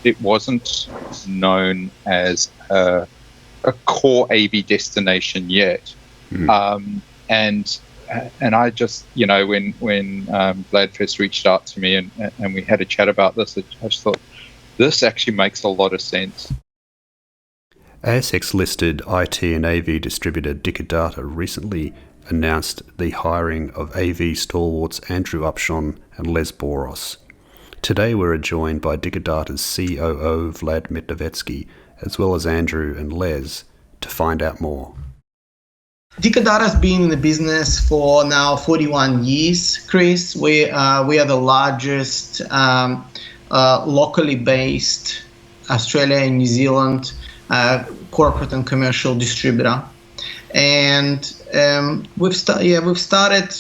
it wasn't known as a core AV destination yet. And I just, when Vlad first reached out to me and we had a chat about this, I just thought, this actually makes a lot of sense. ASX-listed IT and AV distributor DickerData recently announced the hiring of AV stalwarts Andrew Upshon and Les Boros. Today we're joined by DickerData's COO Vlad Mitnovetsky, as well as Andrew and Les, to find out more. DickerData has been in the business for now 41 years, Chris. We are the largest locally based Australia and New Zealand corporate and commercial distributor. And we've started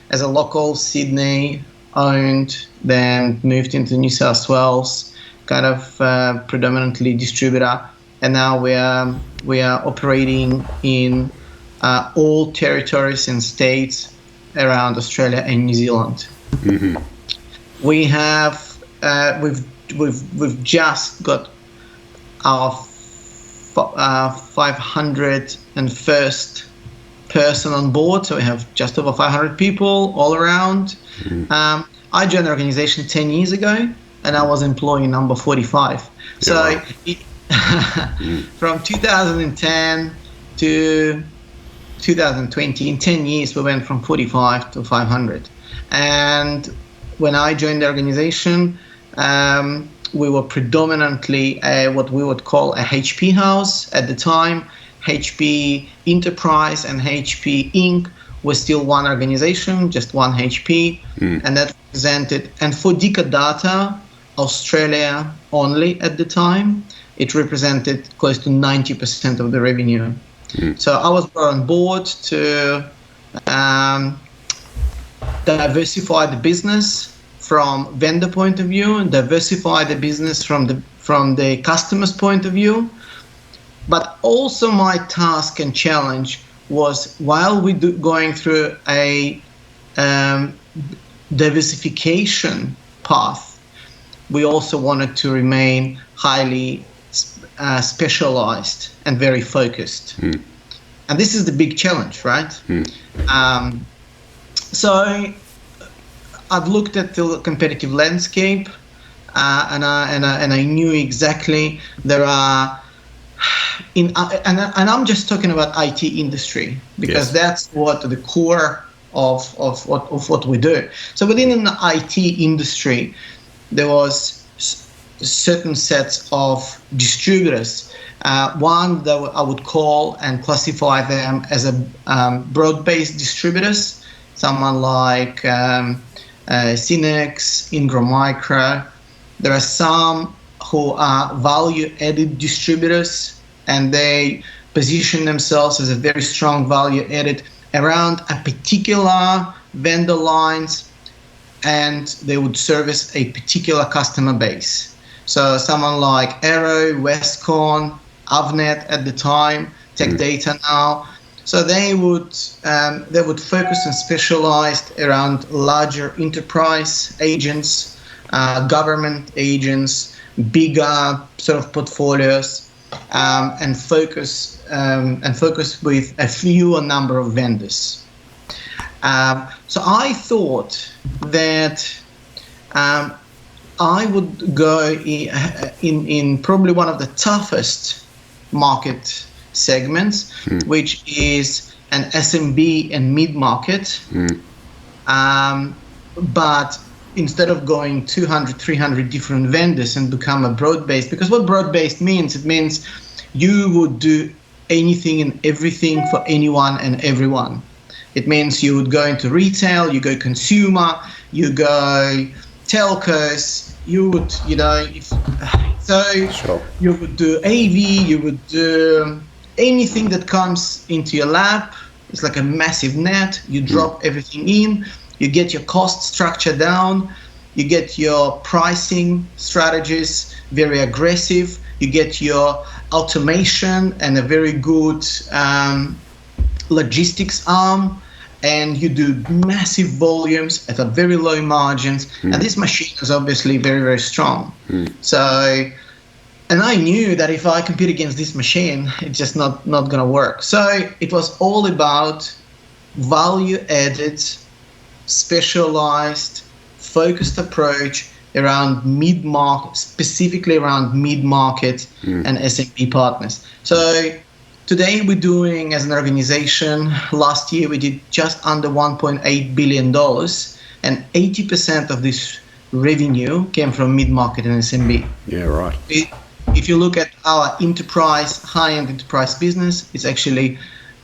as a local Sydney-owned, then moved into New South Wales, kind of predominantly distributor. And now we are operating in all territories and states around Australia and New Zealand. Mm-hmm. We have we've just got our 501st person on board, so we have just over 500 people all around. Mm-hmm. I joined the organization 10 years ago, and I was employee number 45. So from 2010 to 2020, in 10 years, we went from 45 to 500. And when I joined the organization, we were predominantly what we would call a HP house at the time. HP Enterprise and HP Inc. was still one organization, just one HP, and that represented, and for DickerData, Australia only at the time, it represented close to 90% of the revenue. So I was brought on board to diversify the business from vendor point of view and diversify the business from the customer's point of view. But also my task and challenge was, while we going through a diversification path, we also wanted to remain highly specialized and very focused. And this is the big challenge, right? So I've looked at the competitive landscape, and I knew exactly there are and I'm just talking about IT industry, because that's what the core of what we do. So within an IT industry, there was certain sets of distributors. One that I would call and classify them as a broad-based distributors, someone like Cinex, Ingram Micro. There are some who are value-added distributors, and they position themselves as a very strong value-added around a particular vendor lines, and they would service a particular customer base. So someone like Aero, Westcon, Avnet at the time, Tech Data now. So they would focus and specialize around larger enterprise agents, government agents, bigger sort of portfolios, and focus with a fewer number of vendors. So I thought that I would go in probably one of the toughest market segments, which is an SMB and mid-market. But instead of going 200, 300 different vendors and become a broad-based, because what broad-based means, it means you would do anything and everything for anyone and everyone. It means you would go into retail, you go consumer, you go telcos, you would, you would do AV, you would do anything that comes into your lap. It's like a massive net. You drop everything in, you get your cost structure down, you get your pricing strategies very aggressive, you get your automation and a very good logistics arm, and you do massive volumes at a very low margins, and this machine is obviously very, very strong. So, and I knew that if I compete against this machine, it's just not going to work. So it was all about value-added, specialized, focused approach around mid-market, specifically around mid-market and SMB partners. So today we're doing, as an organization, last year we did just under $1.8 billion, and 80% of this revenue came from mid-market and SMB. Yeah, right. If you look at our enterprise, high-end enterprise business, it's actually,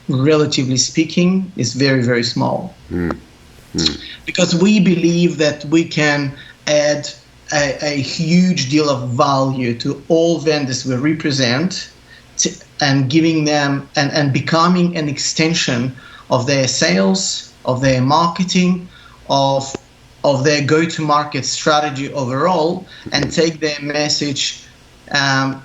relatively speaking, is very, very small. Because we believe that we can add a huge deal of value to all vendors we represent, and giving them and becoming an extension of their sales, of their marketing, of their go-to-market strategy overall, and take their message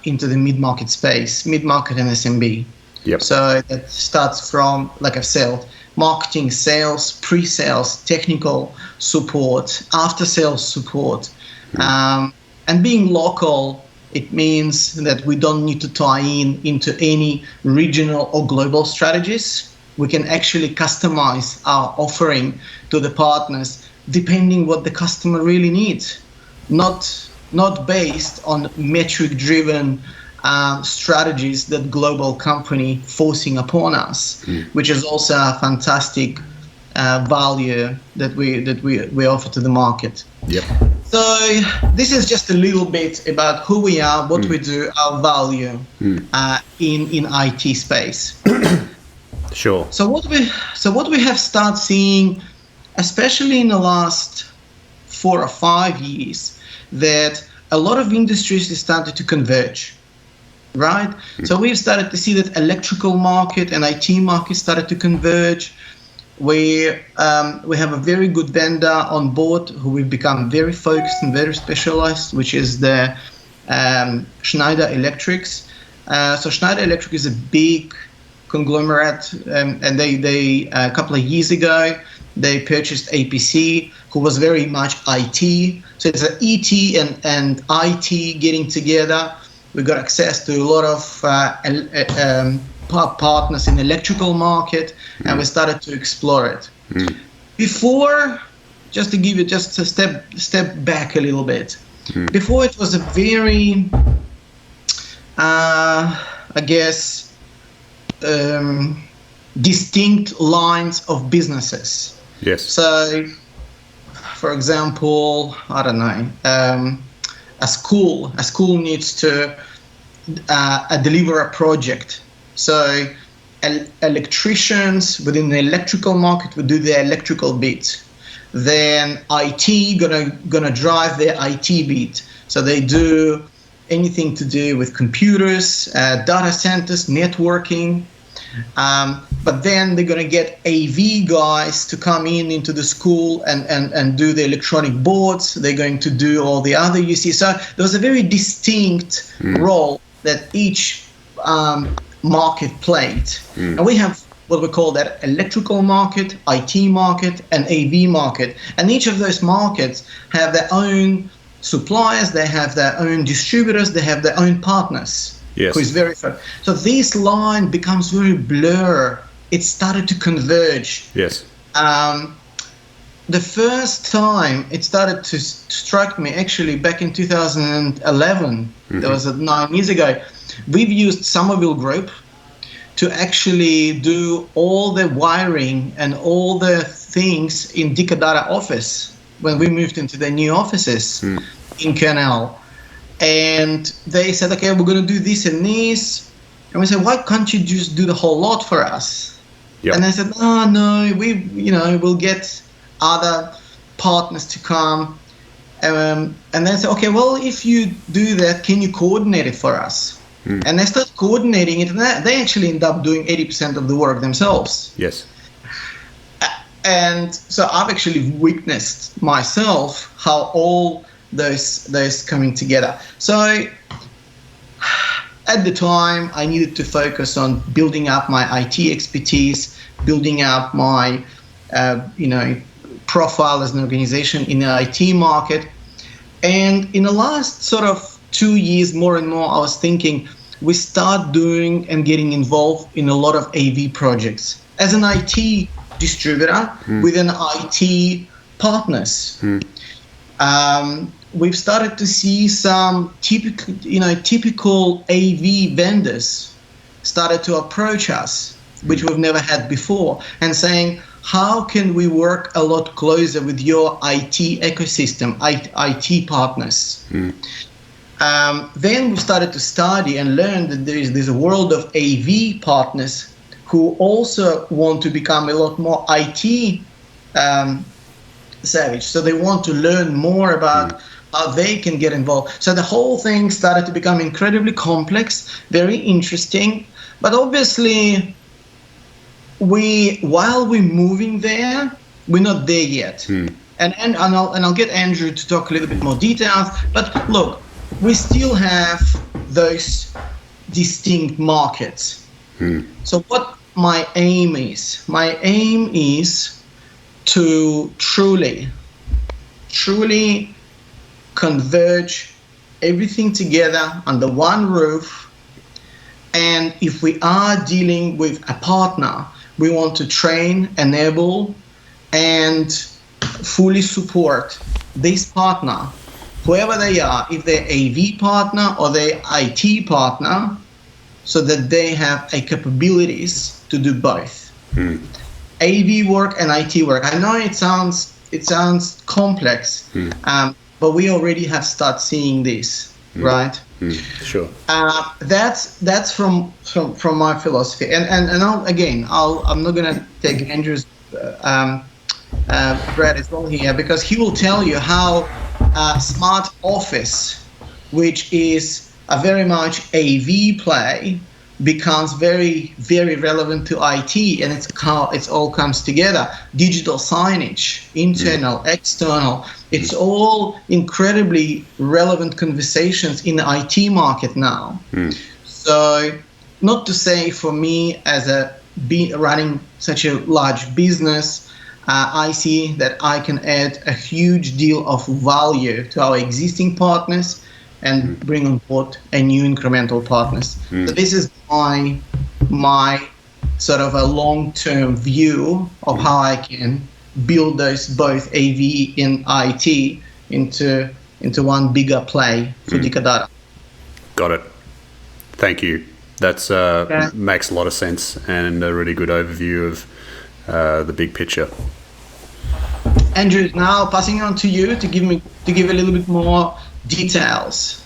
into the mid-market space, mid-market and SMB. Yep. So that starts from, like I've said, marketing, sales, pre-sales, technical support, after-sales support. And being local, it means that we don't need to tie into any regional or global strategies. We can actually customize our offering to the partners depending what the customer really needs, not based on metric-driven strategies that global company forcing upon us, which is also a fantastic value that we offer to the market. Yep. So this is just a little bit about who we are, what we do, our value in IT space. Sure. So what we have started seeing, especially in the last 4 or 5 years, that a lot of industries started to converge, right? So we've started to see that electrical market and IT market started to converge. We have a very good vendor on board who we've become very focused and very specialized, which is the Schneider Electrics. So Schneider Electric is a big conglomerate, and they a couple of years ago they purchased APC, who was very much IT. So it's an ET and IT getting together. We got access to a lot of partners in the electrical market, and we started to explore it. Before, just to give you just a step back a little bit, before it was a very, I guess, distinct lines of businesses. Yes. So, for example, I don't know, a school needs to deliver a project. So electricians within the electrical market would do the electrical bit. Then IT gonna drive their IT bit. So they do anything to do with computers, data centers, networking. But then they're gonna get AV guys to come into the school and do the electronic boards. They're going to do all the other UC. So there was a very distinct role that each market played. And we have what we call that electrical market, IT market, and AV market. And each of those markets have their own suppliers, they have their own distributors, they have their own partners. Yes. Who is very fair. So this line becomes very blur. It started to converge. Yes. The first time it started to strike me, actually back in 2011, that was 9 years ago, we've used Somerville Group to actually do all the wiring and all the things in Dicadata office when we moved into the new offices in Kernel. And they said, okay, we're going to do this and this. And we said, why can't you just do the whole lot for us? Yep. And they said, oh, no, we'll get other partners to come. And then said, okay, well, if you do that, can you coordinate it for us? And they start coordinating it, and they actually end up doing 80% of the work themselves. Yes. And so I've actually witnessed myself how all those coming together. So at the time, I needed to focus on building up my IT expertise, building up my profile as an organization in the IT market. And in the last sort of 2 years, more and more, I was thinking we start doing and getting involved in a lot of AV projects as an IT distributor with an IT partners. We've started to see some typical AV vendors started to approach us, which we've never had before, and saying, how can we work a lot closer with your IT ecosystem, IT partners? Then we started to study and learn that there's a world of AV partners who also want to become a lot more IT savage. So they want to learn more about how they can get involved. So the whole thing started to become incredibly complex, very interesting. But obviously, while we're moving there, we're not there yet. And I'll get Andrew to talk a little bit more details. But look, we still have those distinct markets. So what my aim is to truly converge everything together under one roof. And if we are dealing with a partner, we want to train, enable, and fully support this partner, whoever they are, if they're AV partner or they're IT partner, so that they have a capabilities to do both. AV work and IT work. I know it sounds complex, but we already have started seeing this, right? Sure. That's from my philosophy, and I'm not gonna take Andrew's Brad as well here, because he will tell you how Smart Office, which is a very much AV play, becomes very, very relevant to IT, and it's how it all comes together. Digital signage, internal, external, it's all incredibly relevant conversations in the IT market now. So not to say for me as running such a large business, I see that I can add a huge deal of value to our existing partners and bring on board a new incremental partners. So this is my sort of a long-term view of how I can build those both AV and IT into one bigger play for Dicadata. Got it. Thank you. That's makes a lot of sense and a really good overview of the big picture. Andrew, now passing on to you to give a little bit more details.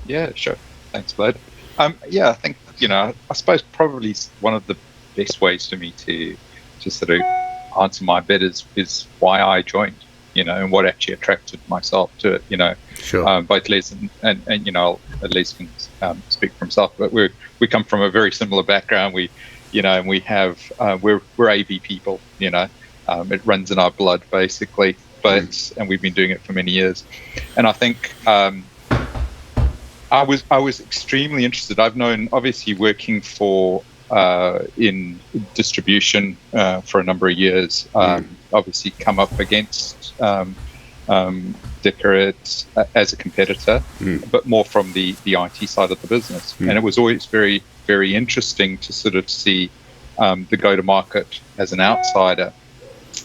Yeah, sure. Thanks, Vlad. I think, I suppose probably one of the best ways for me to sort of answer my bit is why I joined, and what actually attracted myself to it, Sure. Both Les and Les can speak for himself, but we come from a very similar background. We, and we have, we're AV people, it runs in our blood basically, and we've been doing it for many years. And I think, I was extremely interested. I've known, obviously, working in distribution for a number of years. Obviously, come up against Dickert as a competitor, but more from the IT side of the business. And it was always very, very interesting to sort of see the go-to-market as an outsider,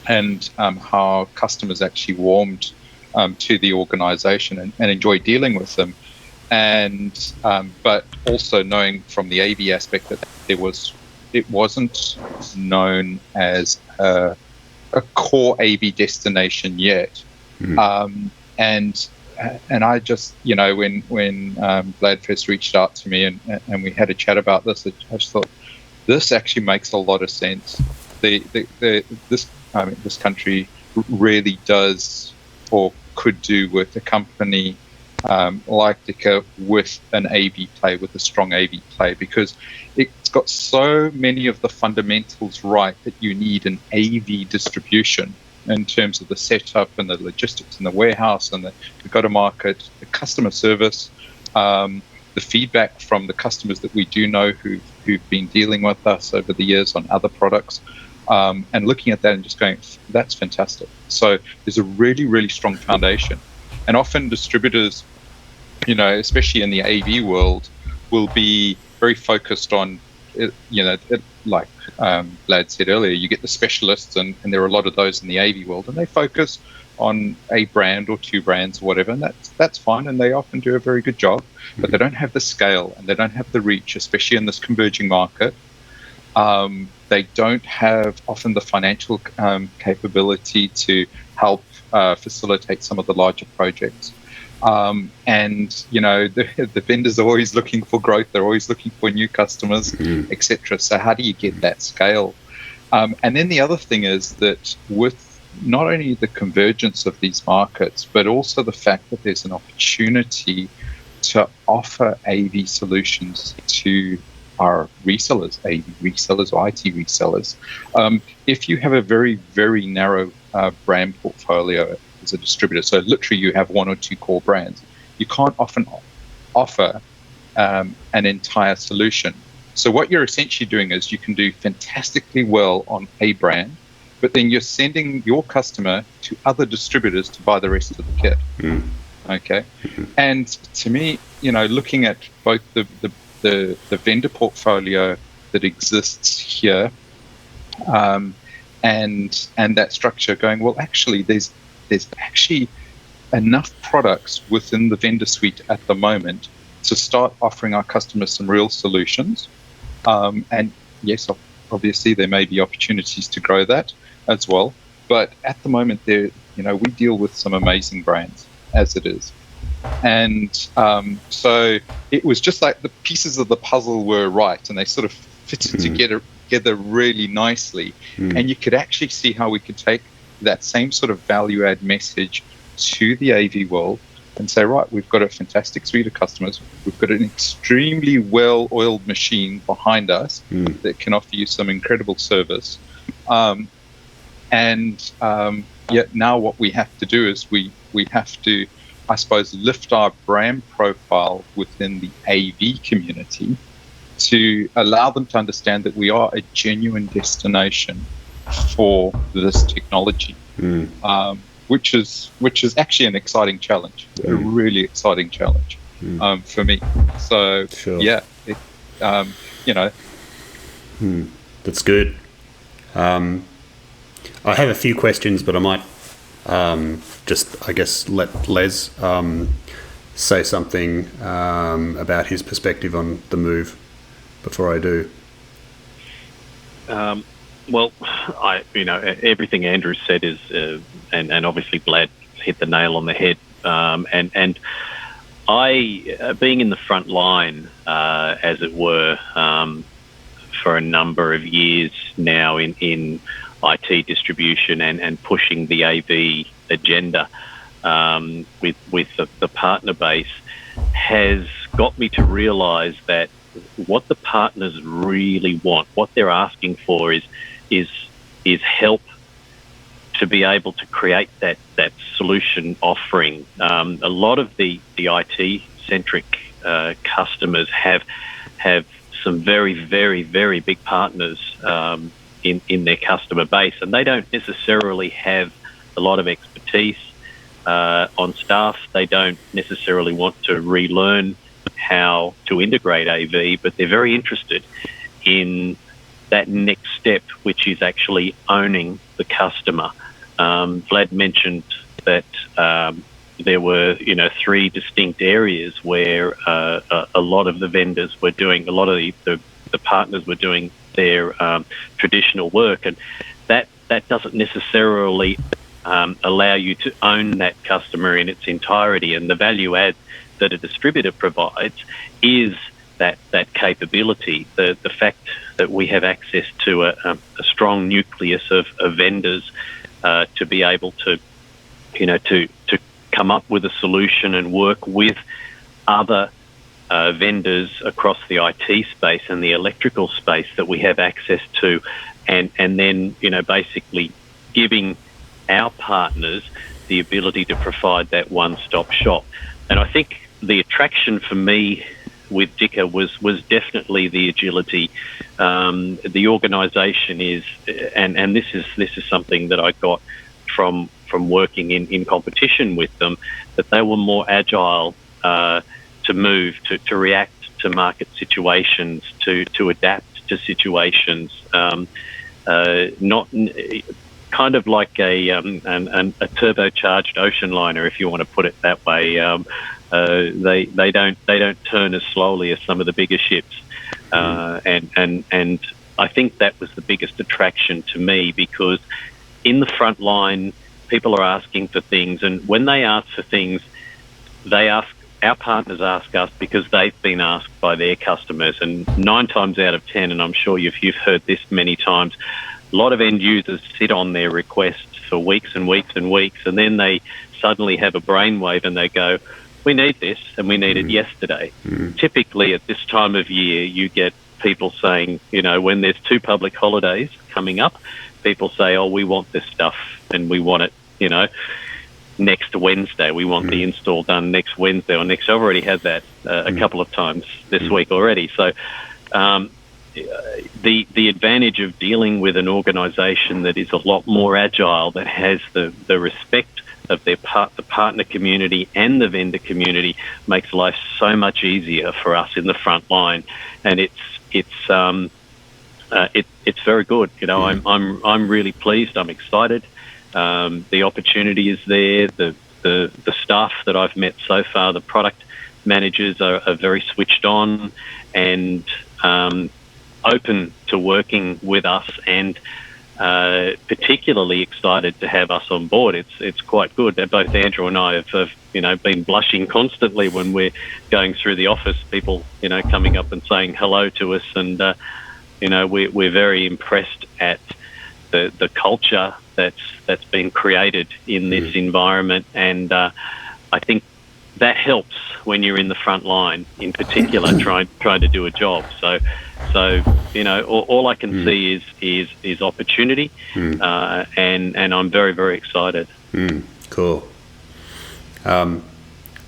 and how customers actually warmed to the organization and enjoyed dealing with them. And but also knowing from the AV aspect that it wasn't known as a core AV destination yet. And I just, when Vlad first reached out to me and we had a chat about this, I just thought this actually makes a lot of sense. This country really does or could do with a company like Dicker with an AV play, with a strong AV play, because it's got so many of the fundamentals right that you need an AV distribution in terms of the setup and the logistics and the warehouse and the go-to-market, the customer service, the feedback from the customers that we do know who've been dealing with us over the years on other products. and looking at that and just going, that's fantastic. So there's a really, really strong foundation. And often distributors, especially in the AV world, will be very focused on, like Vlad said earlier, you get the specialists, and there are a lot of those in the AV world, and they focus on a brand or two brands or whatever, and that's fine, and they often do a very good job, but they don't have the scale and they don't have the reach, especially in this converging market. They don't have often the financial capability to help facilitate some of the larger projects. And the vendors are always looking for growth, they're always looking for new customers, etc. So how do you get that scale? And then the other thing is that with not only the convergence of these markets, but also the fact that there's an opportunity to offer AV solutions to our resellers, AV resellers or IT resellers. If you have a very, very narrow brand portfolio as a distributor, so literally you have one or two core brands, you can't often offer an entire solution. So what you're essentially doing is you can do fantastically well on a brand, but then you're sending your customer to other distributors to buy the rest of the kit. Okay. And to me, looking at both the vendor portfolio that exists here, and that structure, going, well, actually, there's actually enough products within the vendor suite at the moment to start offering our customers some real solutions. And yes, obviously there may be opportunities to grow that as well, but at the moment we deal with some amazing brands as it is. And so it was just like the pieces of the puzzle were right, and they sort of fitted together really nicely. And you could actually see how we could take that same sort of value add message to the AV world and say, right, we've got a fantastic suite of customers, we've got an extremely well-oiled machine behind us that can offer you some incredible service. Yet now what we have to do is we have to, I suppose, lift our brand profile within the AV community to allow them to understand that we are a genuine destination for this technology, which is actually an exciting challenge, a really exciting challenge for me. So sure. Yeah, That's good. I have a few questions, but I might just, I guess, let Les say something about his perspective on the move before I do. Well, everything Andrew said is, and obviously Vlad hit the nail on the head. And I, being in the front line, as it were, for a number of years now in IT distribution and pushing the AV agenda with the partner base, has got me to realise that what the partners really want, what they're asking for, is help to be able to create that solution offering. A lot of the IT centric customers have some very, very, very big partners in their customer base, and they don't necessarily have a lot of expertise on staff. They don't necessarily want to relearn how to integrate AV, but they're very interested in that next step, which is actually owning the customer. Vlad mentioned that there were, 3 distinct areas where a lot of the vendors were doing, a lot of the partners were doing their traditional work, and that doesn't necessarily allow you to own that customer in its entirety. And the value add that a distributor provides is that capability, the fact that we have access to a strong nucleus of vendors to be able to come up with a solution and work with other vendors across the IT space and the electrical space that we have access to, and then basically giving our partners the ability to provide that one-stop shop. And I think the attraction for me Dicker was definitely the agility. The organisation is, and this is something that I got from working in competition with them, that they were more agile to move, to react to market situations, to adapt to situations. Not kind of like a turbocharged ocean liner, if you want to put it that way. They don't turn as slowly as some of the bigger ships, and I think that was the biggest attraction to me, because in the front line, people are asking for things, and when they ask for things, our partners ask us because they've been asked by their customers, and 9 times out of 10, and I'm sure you've heard this many times, a lot of end users sit on their requests for weeks and weeks and weeks, and then they suddenly have a brainwave and they go, we need this and we need it yesterday. Typically at this time of year, you get people saying, when there's 2 public holidays coming up, people say, oh, we want this stuff and we want it, next Wednesday. We want the install done next Wednesday or next. I've already had that a couple of times this week already. So the advantage of dealing with an organisation that is a lot more agile, that has the respect of the partner community and the vendor community, makes life so much easier for us in the front line, and it's very good. I'm really pleased. I'm excited. The opportunity is there. The staff that I've met so far, the product managers are very switched on and open to working with us, and particularly excited to have us on board. It's quite good. Both Andrew and I have been blushing constantly when we're going through the office. People coming up and saying hello to us, and we're very impressed at the culture that's been created in this environment, and I think that helps when you're in the front line, in particular, trying to do a job. So all I can see is opportunity, and I'm very, very excited. Cool. Well,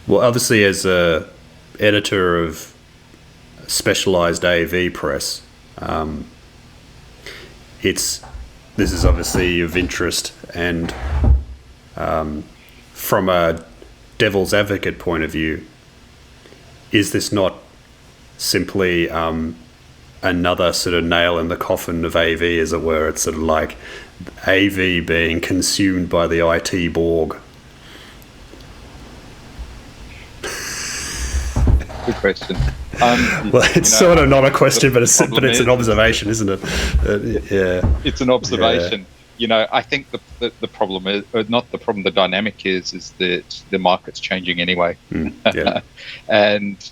obviously, as a editor of specialized AV press, this is obviously of interest, and from a devil's advocate point of view, is this not simply another sort of nail in the coffin of AV, as it were? It's sort of like AV being consumed by the IT Borg. Good question. Well, it's sort of not a question, but it's an observation, isn't it? Yeah, it's an observation. Yeah. I think the problem is not the problem. The dynamic is that the market's changing anyway. Yeah. And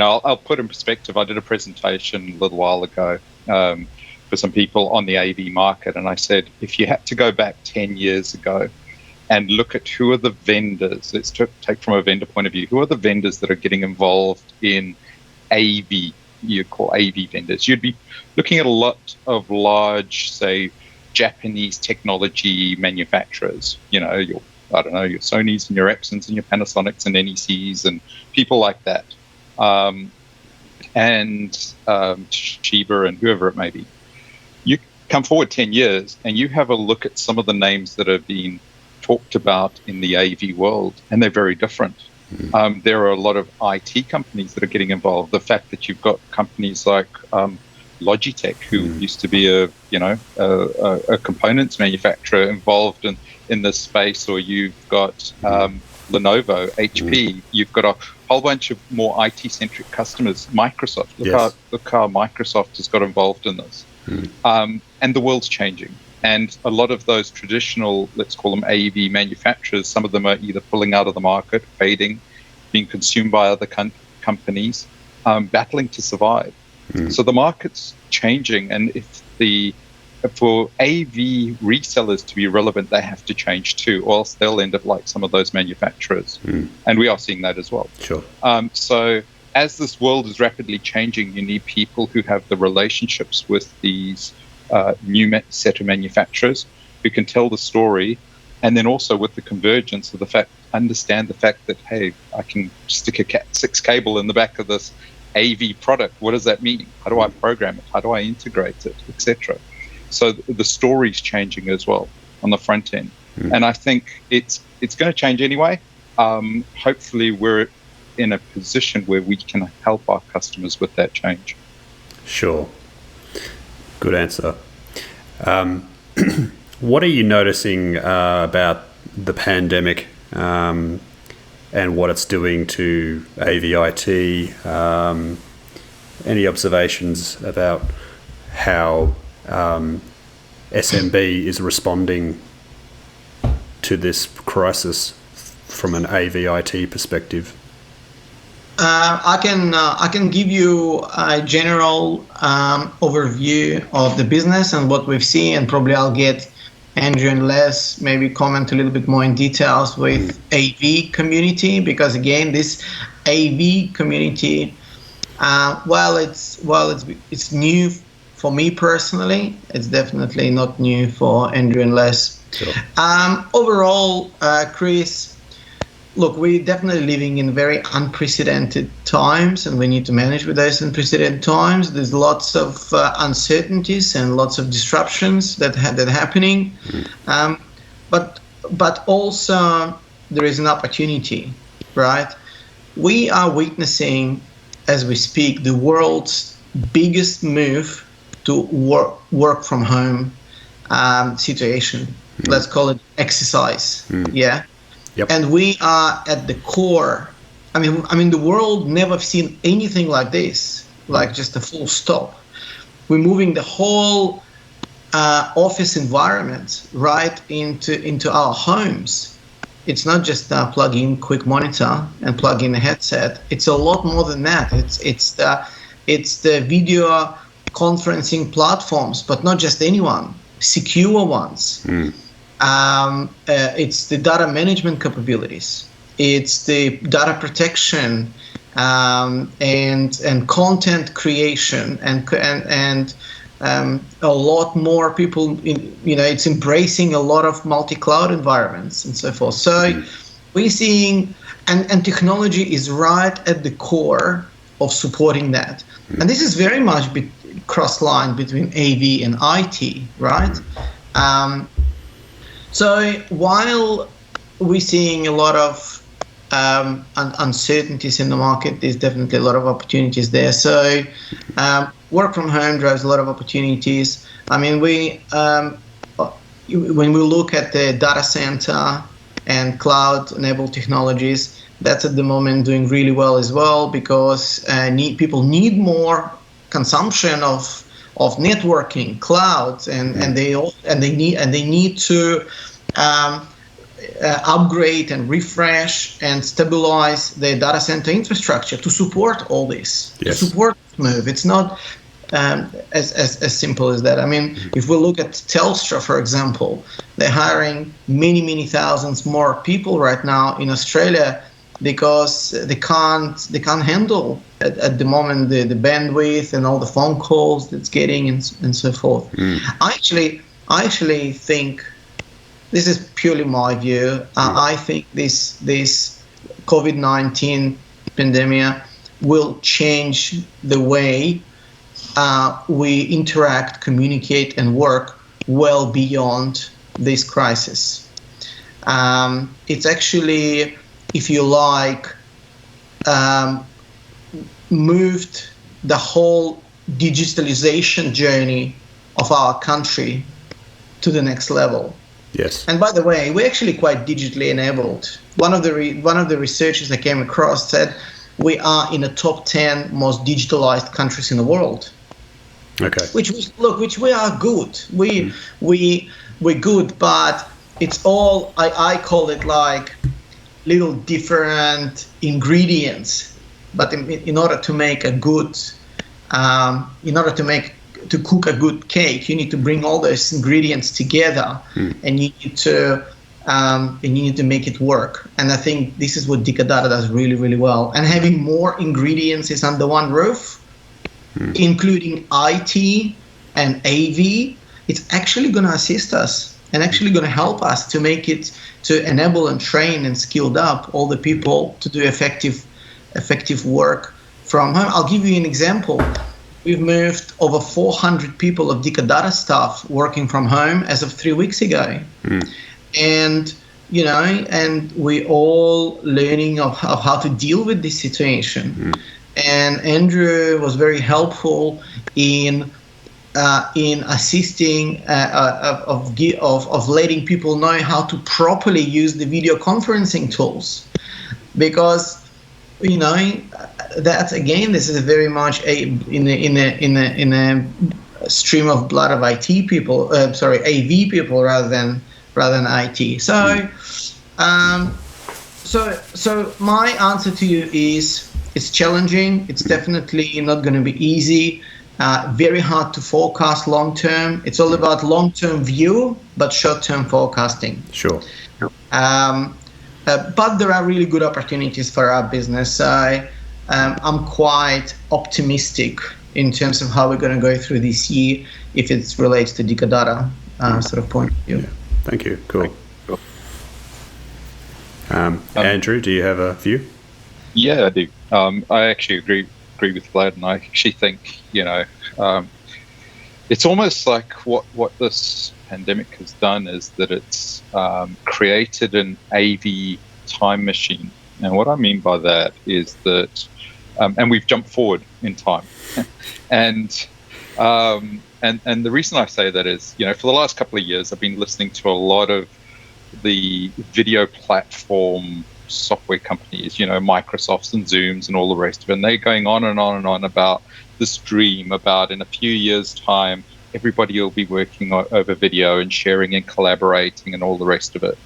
I'll put in perspective. I did a presentation a little while ago for some people on the AV market, and I said, if you had to go back 10 years ago and look at who are the vendors, let's take from a vendor point of view, who are the vendors that are getting involved in AV, you call AV vendors, you'd be looking at a lot of large, say, Japanese technology manufacturers, your Sonys and your Epsons and your Panasonics and NECs and people like that, and Toshiba and whoever it may be. You come forward 10 years and you have a look at some of the names that have been talked about in the AV world, and they're very different. There are a lot of IT companies that are getting involved. The fact that you've got companies like Logitech, who used to be a components manufacturer, involved in this space, or you've got Lenovo, HP. You've got a whole bunch of more IT-centric customers. Microsoft. Look how Microsoft has got involved in this. And the world's changing. And a lot of those traditional, let's call them AV manufacturers, some of them are either pulling out of the market, fading, being consumed by other companies, battling to survive. So the market's changing, and for AV resellers to be relevant, they have to change too, or else they'll end up like some of those manufacturers. And we are seeing that as well. Sure. So as this world is rapidly changing, you need people who have the relationships with these new set of manufacturers who can tell the story, and then also with the convergence of understand the fact that, hey, I can stick a Cat6 cable in the back of this AV product. What does that mean? How do I program it? How do I integrate it, etc.? So the story's changing as well on the front end. And I think it's going to change anyway. Hopefully we're in a position where we can help our customers with that change. Sure. Good answer. What are you noticing about the pandemic and what it's doing to AV/IT? Any observations about how SMB is responding to this crisis from an AV/IT perspective? I can give you a general overview of the business and what we've seen, and probably I'll get Andrew and Les maybe comment a little bit more in details with AV community, because again, this AV community, while it's new for me personally, it's definitely not new for Andrew and Les. Sure. Overall, Chris, look, we're definitely living in very unprecedented times, and we need to manage with those unprecedented times. There's lots of uncertainties and lots of disruptions that are happening, but also there is an opportunity, right? We are witnessing, as we speak, the world's biggest move to work from home situation. Let's call it exercise. Yeah. Yep. And we are at the core. I mean, the world never seen anything like this, like just a full stop. We're moving the whole office environment right into our homes. It's not just plug in quick monitor and plug in a headset. It's a lot more than that. It's the video conferencing platforms, but not just anyone, secure ones. It's the data management capabilities. It's the data protection and content creation and a lot more people. It's embracing a lot of multi-cloud environments and so forth. So we're seeing, and technology is right at the core of supporting that. And this is very much cross-line between AV and IT, right? So while we're seeing a lot of uncertainties in the market, there's definitely a lot of opportunities there. So work from home drives a lot of opportunities. I mean, when we look at the data center and cloud-enabled technologies, that's at the moment doing really well as well, because people need more consumption of networking, cloud, and they need to upgrade and refresh and stabilize their data center infrastructure to support all this. Yes. To support this move. It's not as simple as that. I mean, if we look at Telstra, for example, they're hiring many thousands more people right now in Australia because they can't handle at the moment the bandwidth and all the phone calls that's getting and so forth. I actually think, this is purely my view, I think this COVID-19 pandemic will change the way we interact, communicate, and work well beyond this crisis. It's actually, if you like, moved the whole digitalization journey of our country to the next level. Yes. And by the way, we're actually quite digitally enabled. One of the researchers I came across said we are in the top 10 most digitalized countries in the world. Okay. Which we are good. We're good, but it's all, I call it like little different ingredients. But in order to make a good, to cook a good cake, you need to bring all those ingredients together, and you need to make it work. And I think this is what Data does really, really well. And having more ingredients is under one roof, including IT and AV, it's actually going to assist us and actually going to help us to make it, to enable and train and skilled up all the people to do effective work from home. I'll give you an example. We've moved over 400 people of Dicker Data staff working from home as of 3 weeks ago. And, and we're all learning of how to deal with this situation. And Andrew was very helpful in assisting of letting people know how to properly use the video conferencing tools, because that's, again, this is very much in a stream of blood of IT people, AV people rather than IT. So my answer to you is, it's challenging. It's definitely not going to be easy. Very hard to forecast long term. It's all about long term view, but short term forecasting. Sure. But there are really good opportunities for our business. I'm quite optimistic in terms of how we're going to go through this year if it relates to Dicker Data sort of point of view. Yeah. Thank you. Cool. Andrew, do you have a view? Yeah, I do. I actually agree with Vlad, and I actually think it's almost like what this pandemic has done is that it's created an AV time machine. And what I mean by that is that, and we've jumped forward in time, and the reason I say that is, for the last couple of years, I've been listening to a lot of the video platform software companies, Microsofts and Zooms and all the rest of it. And they're going on and on and on about this dream about, in a few years' time, everybody will be working over video and sharing and collaborating and all the rest of it.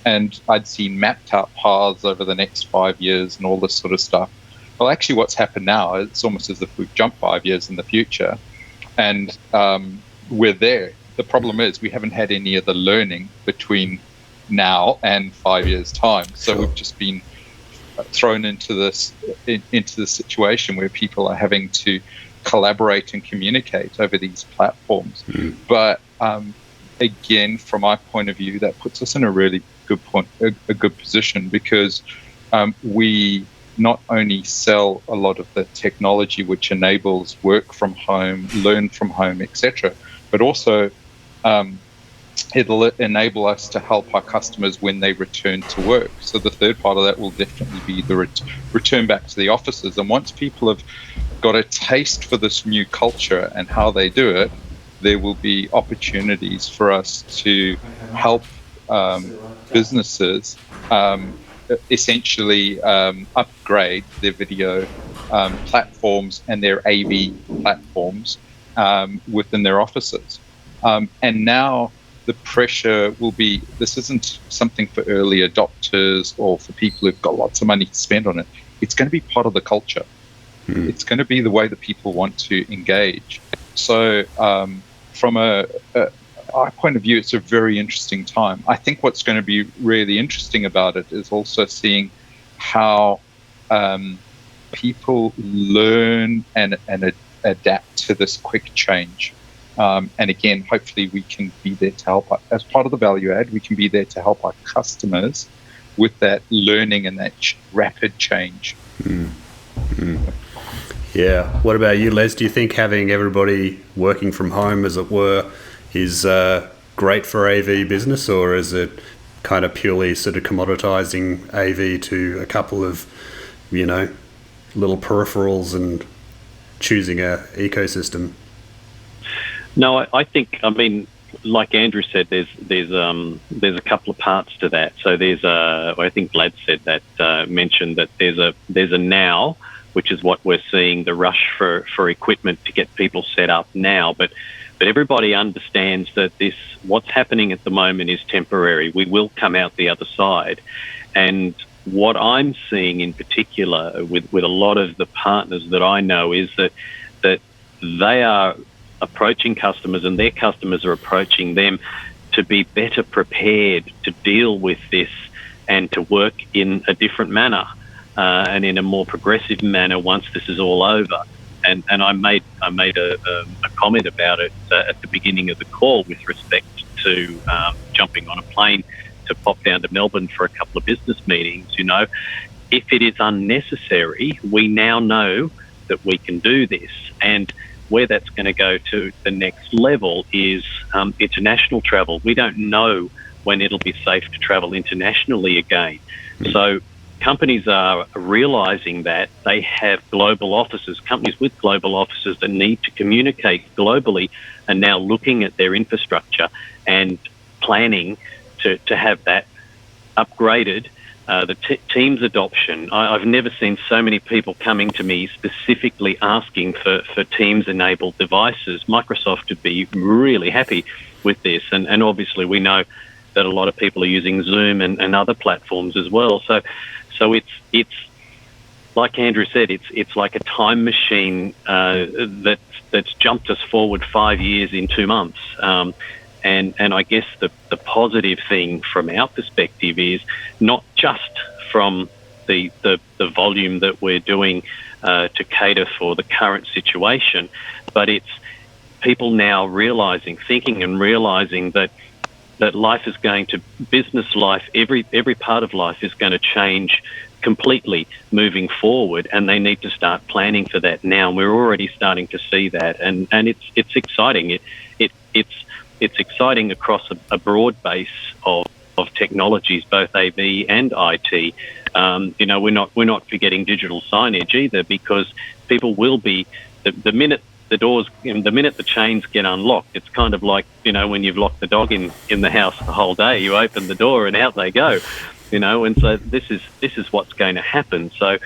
And I'd seen mapped out paths over the next 5 years and all this sort of stuff. Well, actually, what's happened now, it's almost as if we've jumped 5 years in the future, and we're there. The problem is we haven't had any of the learning between now and 5 years' time. So We've just been thrown into this situation where people are having to collaborate and communicate over these platforms. But again, from my point of view, that puts us in a really a good position, because we not only sell a lot of the technology which enables work from home, learn from home, etc., but also it'll enable us to help our customers when they return to work. So the third part of that will definitely be the return back to the offices. And once people have got a taste for this new culture and how they do it, there will be opportunities for us to help businesses essentially upgrade their video platforms and their AV platforms within their offices. And now the pressure will be, this isn't something for early adopters or for people who've got lots of money to spend on it. It's going to be part of the culture. It's going to be the way that people want to engage. So from our point of view, it's a very interesting time. I think what's going to be really interesting about it is also seeing how people learn and adapt to this quick change. And again, hopefully we can be there to help, as part of the value add, we can be there to help our customers with that learning and that rapid change. Yeah. What about you, Les? Do you think having everybody working from home, as it were, is great for AV business, or is it kind of purely sort of commoditizing AV to a couple of, little peripherals and choosing a ecosystem? No, I think, like Andrew said, there's a couple of parts to that. So there's I think Vlad said that, mentioned that there's a now, which is what we're seeing, the rush for equipment to get people set up now. But everybody understands that what's happening at the moment is temporary. We will come out the other side. And what I'm seeing in particular with a lot of the partners that I know is that they are approaching customers, and their customers are approaching them to be better prepared to deal with this and to work in a different manner and in a more progressive manner once this is all over. And I made a comment about it at the beginning of the call with respect to jumping on a plane to pop down to Melbourne for a couple of business meetings. If it is unnecessary, we now know that we can do this. And where that's going to go to the next level is international travel. We don't know when it'll be safe to travel internationally again. So companies are realizing that they have global offices, companies with global offices that need to communicate globally, and now looking at their infrastructure and planning to have that upgraded. The Teams adoption, I've never seen so many people coming to me specifically asking for Teams-enabled devices. Microsoft would be really happy with this, and obviously we know that a lot of people are using Zoom and other platforms as well. So it's like Andrew said, it's like a time machine that's jumped us forward 5 years in 2 months. And I guess the positive thing from our perspective is not just from the volume that we're doing to cater for the current situation, but it's people now thinking and realizing that life is going to, business life, every part of life is going to change completely moving forward, and they need to start planning for that now. And we're already starting to see that, and it's exciting. It's exciting across a broad base of technologies, both AV and IT. We're not forgetting digital signage either, because people will be the minute the doors, the minute the chains get unlocked, it's kind of like, when you've locked the dog in the house the whole day, you open the door and out they go, and so this is what's going to happen. So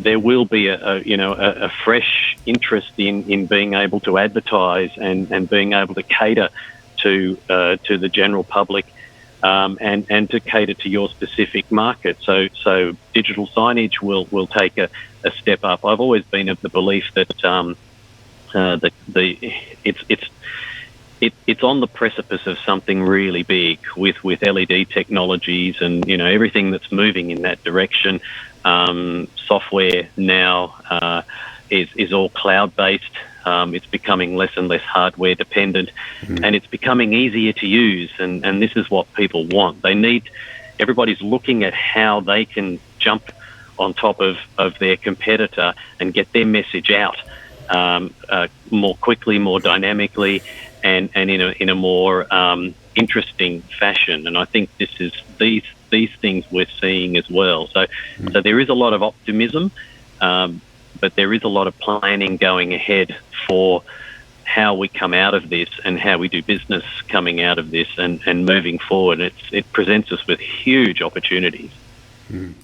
there will be a fresh interest in being able to advertise and being able to cater to the general public, and to cater to your specific market. So digital signage will take a step up. I've always been of the belief that it's on the precipice of something really big with LED technologies and everything that's moving in that direction. Software now is all cloud-based. It's becoming less and less hardware dependent, and it's becoming easier to use. And this is what people want. Everybody's looking at how they can jump on top of their competitor and get their message out more quickly, more dynamically, and in a more interesting fashion. And I think these things we're seeing as well. So there is a lot of optimism, but there is a lot of planning going ahead for how we come out of this and how we do business coming out of this and moving forward. It presents us with huge opportunities. Mm.